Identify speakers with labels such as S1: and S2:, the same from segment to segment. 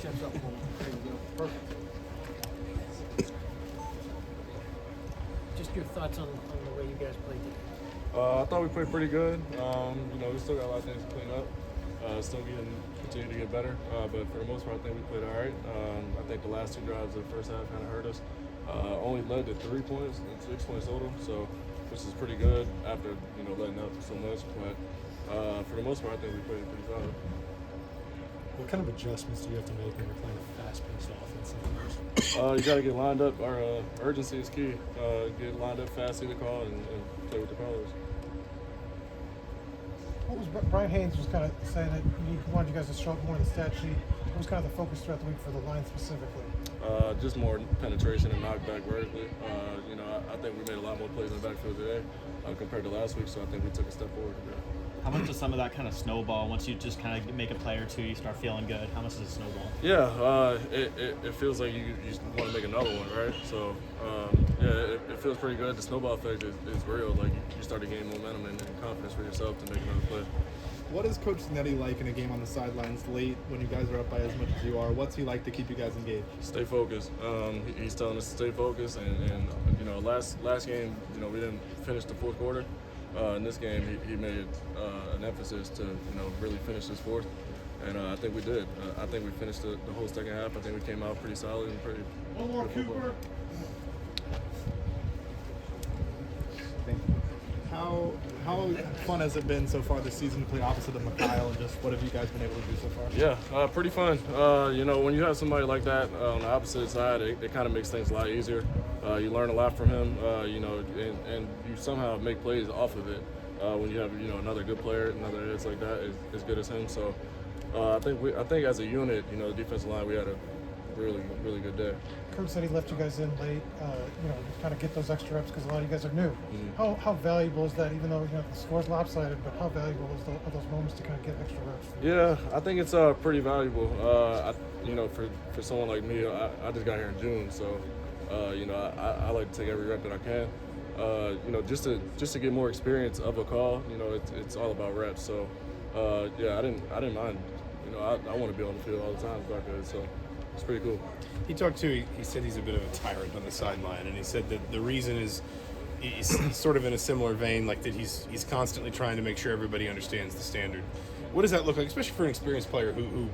S1: sets up for perfect. Just your thoughts on the way you guys played today.
S2: I thought we played pretty good. We still got a lot of things to clean up. Continue to get better. But for the most part, I think we played all right. I think the last two drives of the first half kind of hurt us. Only led to 3 points and 6 points total, so which is pretty good after letting up so much. But for the most part, I think we played pretty solid.
S3: What kind of adjustments do you have to make when you're playing a fast-paced offense?
S2: You got to get lined up. Our urgency is key. Get lined up fast, see the call, and play with the callers.
S4: What was Brian Haynes was kind of saying that he wanted you guys to show up more in the stat sheet. What was kind of the focus throughout the week for the line specifically?
S2: Just more penetration and knockback vertically. I think we made a lot more plays in the backfield today compared to last week, so I think we took a step forward today.
S5: How much does some of that kind of snowball once you just kind of make a play or two, you start feeling good? How much does it snowball?
S2: Yeah, it feels like you want to make another one, right? So, it feels pretty good. The snowball effect is real. Like, you start to gain momentum and confidence for yourself to make another play.
S6: What is Coach Zanetti like in a game on the sidelines late when you guys are up by as much as you are? What's he like to keep you guys engaged?
S2: Stay focused. He's telling us to stay focused, and last game, we didn't finish the fourth quarter. In this game, he made an emphasis to really finish this fourth, and I think we did. I think we finished the whole second half. I think we came out pretty solid and pretty. One more, Cooper.
S6: How fun has it been so far this season to play opposite of Mikhail, and just what have you guys been able to do so far?
S2: Yeah, pretty fun. When you have somebody like that on the opposite side, it kind of makes things a lot easier. You learn a lot from him, and you somehow make plays off of it when you have another good player, another heads like that as good as him. So I think as a unit, the defensive line, we had a really, really good day.
S4: Kurt said he left you guys in late, kind of get those extra reps because a lot of you guys are new.
S2: Mm-hmm.
S4: How valuable is that, even though the score's lopsided, but how valuable are those moments to kind of get extra reps?
S2: Yeah, I think it's pretty valuable. For someone like me, I just got here in June, so I like to take every rep that I can. Just to get more experience of a call. It's all about reps. So I didn't mind. I want to be on the field all the time if I could. So it's pretty cool.
S7: He talked too. He said he's a bit of a tyrant on the sideline, and he said that the reason is he's sort of in a similar vein, like that he's constantly trying to make sure everybody understands the standard. What does that look like, especially for an experienced player who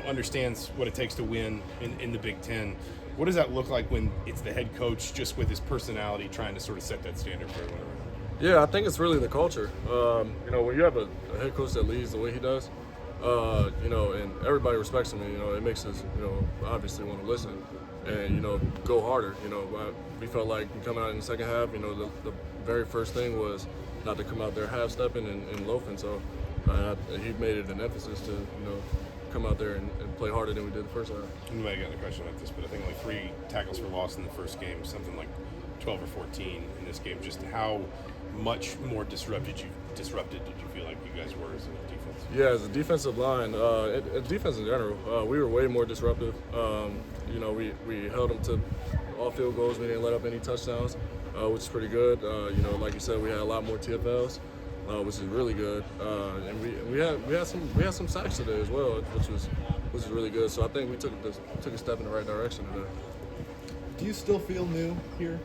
S7: understands what it takes to win in the Big Ten? What does that look like when it's the head coach just with his personality trying to sort of set that standard for everyone?
S2: Yeah, I think it's really the culture. When you have a head coach that leads the way he does, and everybody respects him, it makes us, obviously want to listen and, go harder. We felt like coming out in the second half, the very first thing was not to come out there half-stepping and loafing. So he made it an emphasis to, come out there and play harder than we did the first half.
S7: You might have gotten a question like this, but I think only 3 tackles for loss in the first game, something like 12 or 14 in this game. Just how much more disrupted did you feel like you guys were as a defense?
S2: Yeah, as a defensive line, defense in general, we were way more disruptive. We held them to all field goals. We didn't let up any touchdowns, which is pretty good. Like you said, we had a lot more TFLs, which is really good. And we had some sacks today as well, which was really good. So I think we took a step in the right direction today.
S6: Do you still feel new here?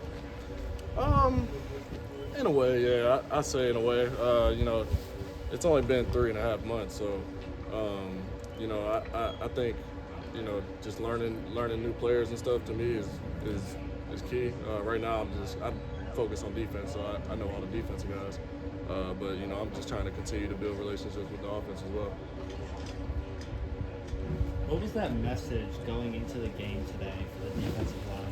S2: In a way, yeah. I say in a way. It's only been 3.5 months, so I think just learning new players and stuff to me is key. Right now, I'm focused on defense, so I know all the defensive guys. But I'm just trying to continue to build relationships with the offense as well.
S5: What was that message going into the game today for the defensive line?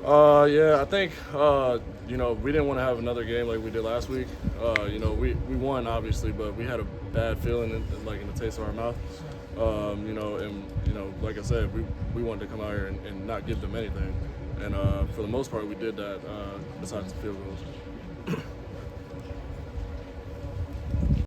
S2: I think we didn't want to have another game like we did last week. We won obviously, but we had a bad feeling in the taste of our mouth. Like I said, we wanted to come out here and not give them anything, and for the most part we did that. Besides the field goals.